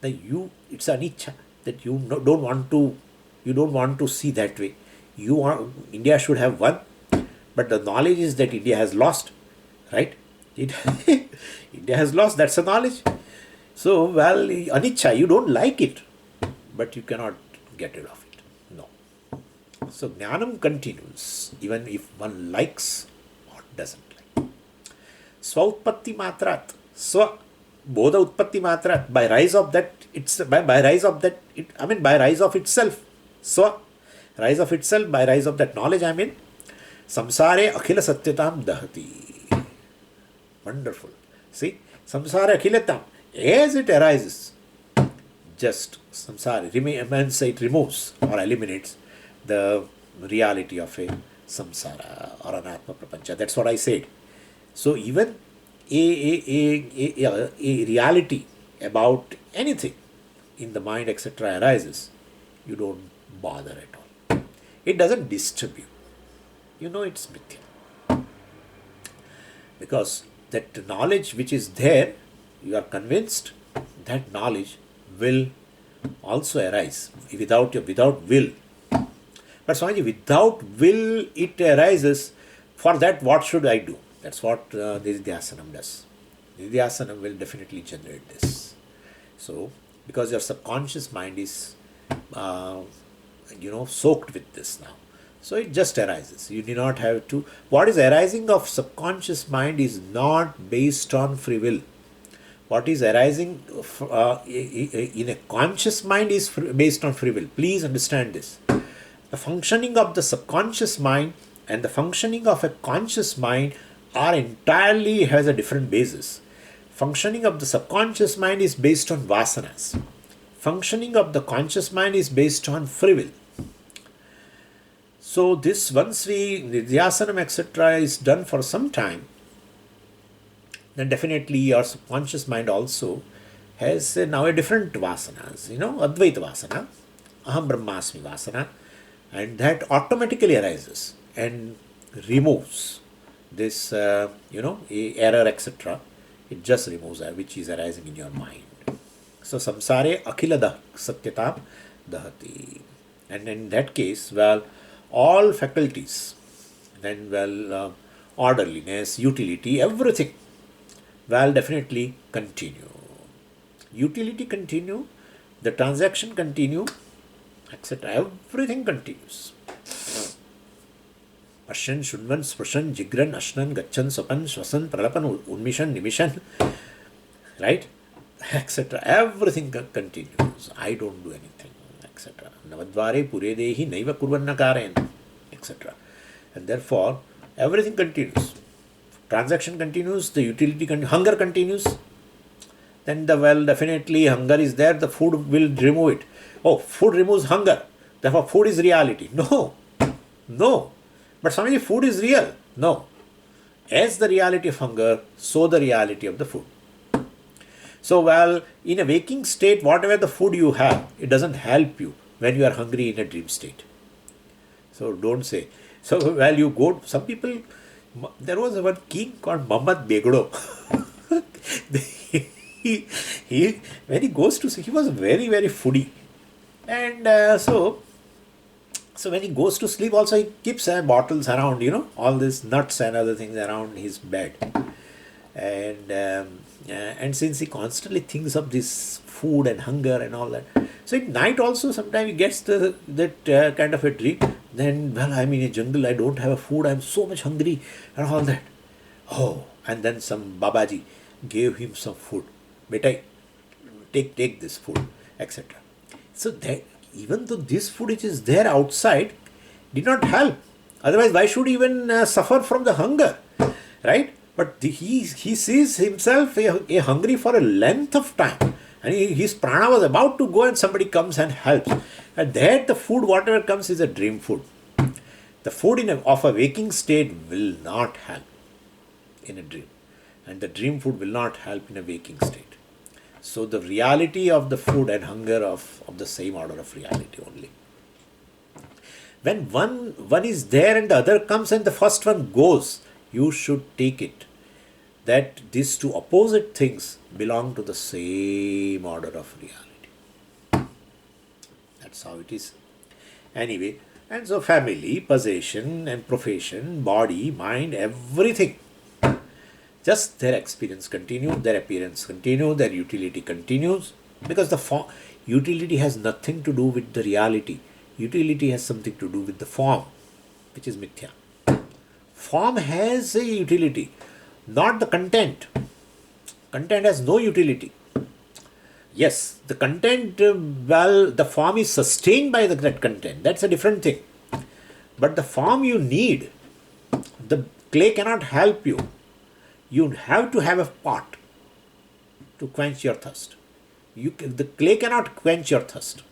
it's anicca that you don't want to see that way. India should have won, but the knowledge is that India has lost, right? India has lost. That's a knowledge. So, well, anicca, you don't like it, but you cannot get rid of it. No. So, jnanam continues even if one likes or doesn't like. Swautpatti matrat. Bodha utpatti matrat, by rise of that, by rise of that, by rise of itself. Rise of itself, by rise of that knowledge, samsare akhila satyatam dahati. Wonderful. See, samsara akhilatam, as it arises, just samsara, it removes or eliminates the reality of a samsara or an atma prapancha. That's what I said. So even a reality about anything in the mind, etc., arises, you don't bother at all. It doesn't disturb you. You know it's mithya. Because that knowledge which is there, you are convinced that knowledge will also arise without will. But Swamiji, without will it arises. For that, what should I do? That's what Nidhyasanam does. Nidhyasanam will definitely generate this. So, because your subconscious mind is, soaked with this now. So, it just arises. You do not have to. What is arising of subconscious mind is not based on free will. What is arising in a conscious mind is based on free will. Please understand this. The functioning of the subconscious mind and the functioning of a conscious mind are entirely has a different basis. Functioning of the subconscious mind is based on vasanas. Functioning of the conscious mind is based on free will. So this, once Nidhyasanam etc. is done for some time, then definitely your subconscious mind also has now a different vasanas, Advaita vasana, Aham Brahmasmi vasana, and that automatically arises and removes this, error, etc. It just removes that which is arising in your mind. So, samsare akhilada satyatam dahati. And in that case, well, all faculties, then, well, orderliness, utility, everything, well, definitely continue. Utility continue, the transaction continue, etc. Everything continues. Pashan, Shunvan, Spashan, Jigran, Ashnan, Gachan, Sapan, Swasan, Pralapan, Unmishan, Nimishan, right? Etc. Everything continues. I don't do anything, etc. Navadvare Puredehi Naiva Kurvannakaren, etc. And therefore, everything continues. Transaction continues, the utility hunger continues. Then the well, definitely hunger is there, the food will remove it. Oh, food removes hunger. Therefore, food is reality. No, no. But Swamiji, food is real. No. As the reality of hunger, so the reality of the food. So, well, in a waking state, whatever the food you have, it doesn't help you when you are hungry in a dream state. So, don't say. So, well, you go, some people, there was one king called Muhammad Begdo. When he goes to sleep, he was very, very foodie. And so when he goes to sleep, also he keeps bottles around, all these nuts and other things around his bed. And since he constantly thinks of this food and hunger and all that, so at night also sometimes he gets that kind of a dream. Then, well, I'm in a jungle, I don't have a food, I'm so much hungry and all that. Oh, and then some Babaji gave him some food. Beta, take this food, etc. So that, even though this food which is there outside did not help. Otherwise, why should he even suffer from the hunger, right? But he sees himself a hungry for a length of time. And his prana was about to go and somebody comes and helps. And that the food, whatever comes, is a dream food. The food of a waking state will not help in a dream. And the dream food will not help in a waking state. So the reality of the food and hunger of the same order of reality only. When one is there and the other comes and the first one goes, you should take it that these two opposite things belong to the same order of reality. That's how it is. Anyway, and so family, possession and profession, body, mind, everything. Just their experience continues, their appearance continues, their utility continues, because the utility has nothing to do with the reality. Utility has something to do with the form, which is mithya. Form has a utility, not the content. Content has no utility. Yes, the content, well, the form is sustained by that content. That's a different thing. But the form you need, the clay cannot help you. You have to have a pot to quench your thirst. The clay cannot quench your thirst.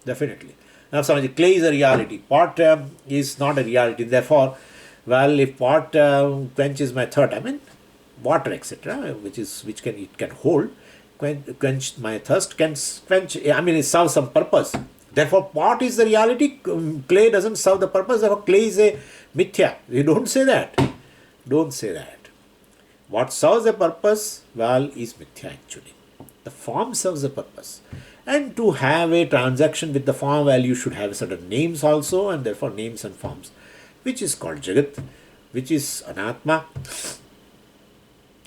Definitely. Now, Swamiji, clay is a reality. Pot is not a reality. Therefore, well, if pot quenches my thirst, I mean, water, etc., which it can hold, quench my thirst, can quench. I mean, it serves some purpose. Therefore, pot is the reality. Clay doesn't serve the purpose. Therefore, clay is a mithya. You don't say that. Don't say that. What serves a purpose, well, is mithya actually. The form serves a purpose. And to have a transaction with the form, well, you should have certain names also, and therefore names and forms, which is called Jagat, which is Anatma,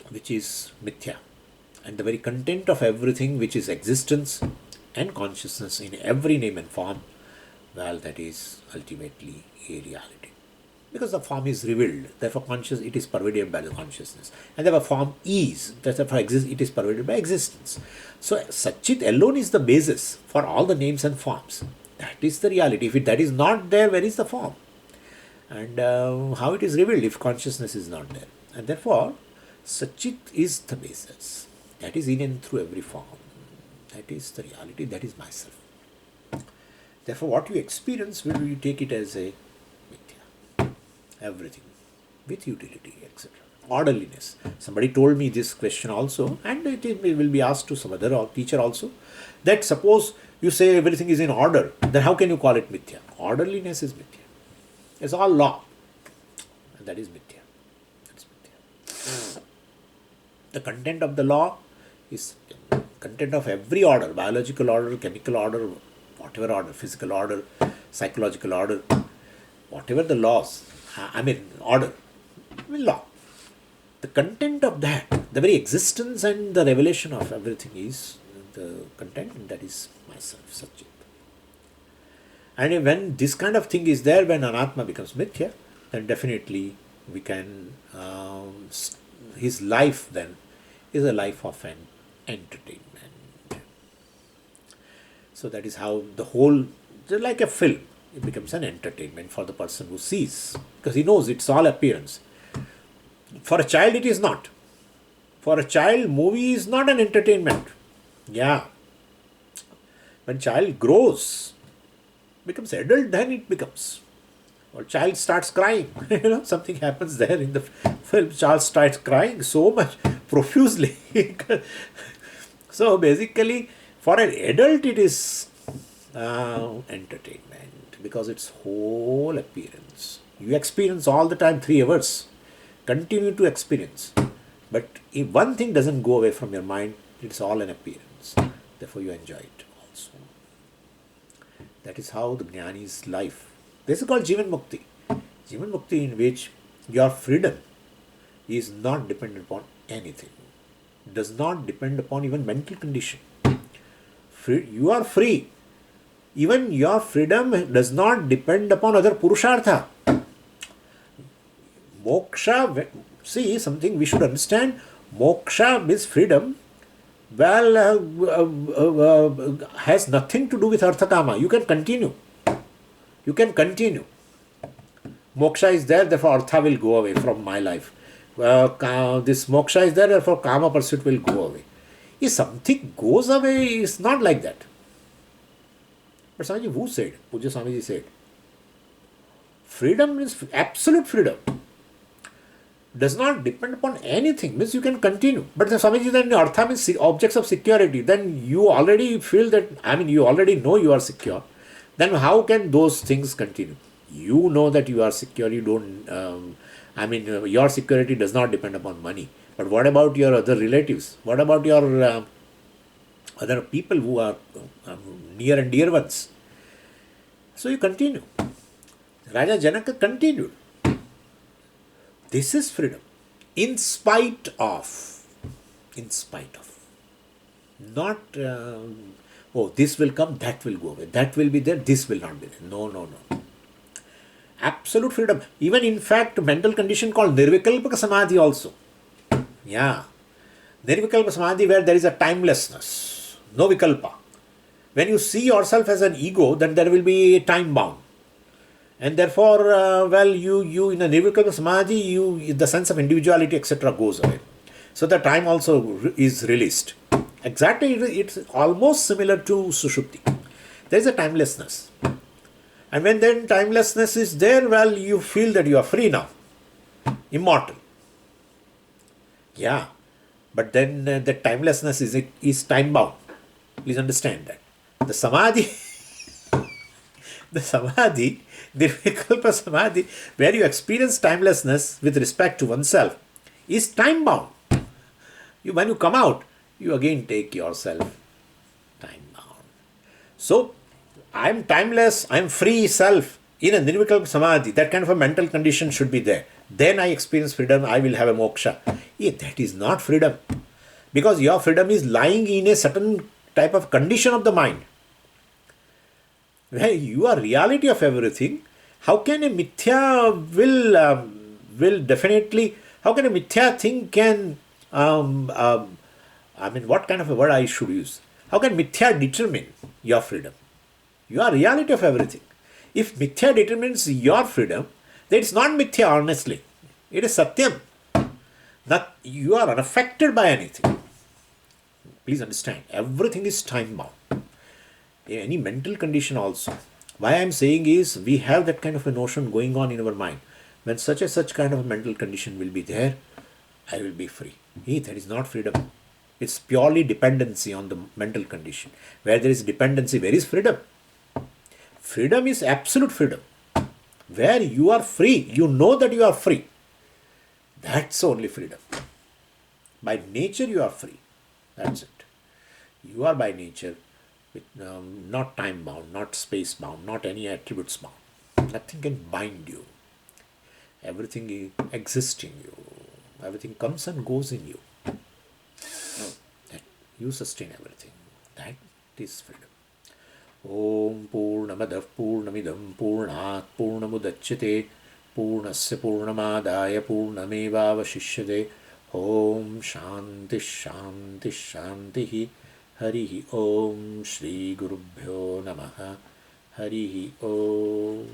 which is mithya. And the very content of everything, which is existence and consciousness in every name and form, well, that is ultimately a reality. Because the form is revealed, therefore it is pervaded by the consciousness. And therefore form is, therefore it is pervaded by existence. So Satchit alone is the basis for all the names and forms. That is the reality. If that is not there, where is the form? And how it is revealed if consciousness is not there? And therefore, Satchit is the basis. That is in and through every form. That is the reality, that is myself. Therefore, what you experience, will you take it as a mithya? Everything with utility, etc. Orderliness. Somebody told me this question also, and it will be asked to some other teacher also, that suppose you say everything is in order, then how can you call it mithya? Orderliness is mithya. It's all law, and that is mithya. That's mithya. The content of the law is content of every order, biological order, chemical order, whatever order, physical order, psychological order, whatever the laws, order, law. The content of that, the very existence and the revelation of everything is the content, and that is myself, Satchit. And when this kind of thing is there, when Anatma becomes Mithya, then definitely we can, his life then is a life of an entertainment. So that is how the whole, just like a film, it becomes an entertainment for the person who sees, because he knows it's all appearance. For a child, it is not. For a child, movie is not an entertainment. Yeah. When child grows, becomes adult, then it becomes. Or child starts crying. Something happens there in the film. Child starts crying so much, profusely. So basically, for an adult, it is entertainment, because it's whole appearance. You experience all the time 3 hours. Continue to experience. But if one thing doesn't go away from your mind, it's all an appearance. Therefore, you enjoy it also. That is how the Jnani's life. This is called Jivan Mukti. Jivan Mukti, in which your freedom is not dependent upon anything. Does not depend upon even mental condition. You are free. Even your freedom does not depend upon other purushartha. Moksha, see, something we should understand. Moksha means freedom. Well, has nothing to do with arthakama. You can continue. You can continue. Moksha is there, therefore artha will go away from my life. This moksha is there, therefore kama pursuit will go away. If something goes away, it's not like that. But Swamiji, who said? Puja Swamiji said. Freedom is absolute freedom. Does not depend upon anything. Means you can continue. But the Swamiji, then artha means objects of security. Then you already feel that, you already know you are secure. Then how can those things continue? You know that you are secure. You don't, your security does not depend upon money. But what about your other relatives? What about your other people who are near and dear ones? So you continue. Raja Janaka continued. This is freedom. In spite of. Not, this will come, that will go away. That will be there, this will not be there. No. Absolute freedom. Even in fact, mental condition called Nirvikalpaka Samadhi also. Yeah. Nirvikalpa Samadhi, where there is a timelessness. No Vikalpa. When you see yourself as an ego, then there will be time bound. And therefore, you in a Nirvikalpa Samadhi, the sense of individuality, etc. goes away. So the time also is released. Exactly, it's almost similar to Sushupti. There is a timelessness. And when then timelessness is there, you feel that you are free now. Immortal. Yeah. But then the timelessness is time bound. Please understand that. The Samadhi, the Vikalpa Samadhi, where you experience timelessness with respect to oneself, is time bound. When you come out, you again take yourself time bound. So, I am timeless, I am free self in a Nirvikalpa Samadhi. That kind of a mental condition should be there. Then I experience freedom, I will have a moksha. That is not freedom. Because your freedom is lying in a certain type of condition of the mind. Where you are reality of everything, how can a mithya will definitely, how can a mithya thing can, what kind of a word I should use? How can mithya determine your freedom? You are reality of everything. If mithya determines your freedom, then it's not mithya, honestly. It is satyam. You are unaffected by anything. Please understand, everything is time bound. Any mental condition also. Why I am saying is, we have that kind of a notion going on in our mind. When such kind of a mental condition will be there, I will be free. That is not freedom. It's purely dependency on the mental condition. Where there is dependency, where is freedom? Freedom is absolute freedom. Where you are free, you know that you are free. That's only freedom. By nature you are free. That's it. You are by nature with not time bound, not space bound, not any attributes bound. Nothing can bind you. Everything exists in you. Everything comes and goes in you. That you sustain everything. That is freedom. Om Purnamadah Purnamidam Purnat Purnamudachyate Purnasya Purnamadaya Purnamevavashishyate. Om Shanti Shanti Shanti. Harihi Om Shri Gurubhyo Namaha. Harihi Om.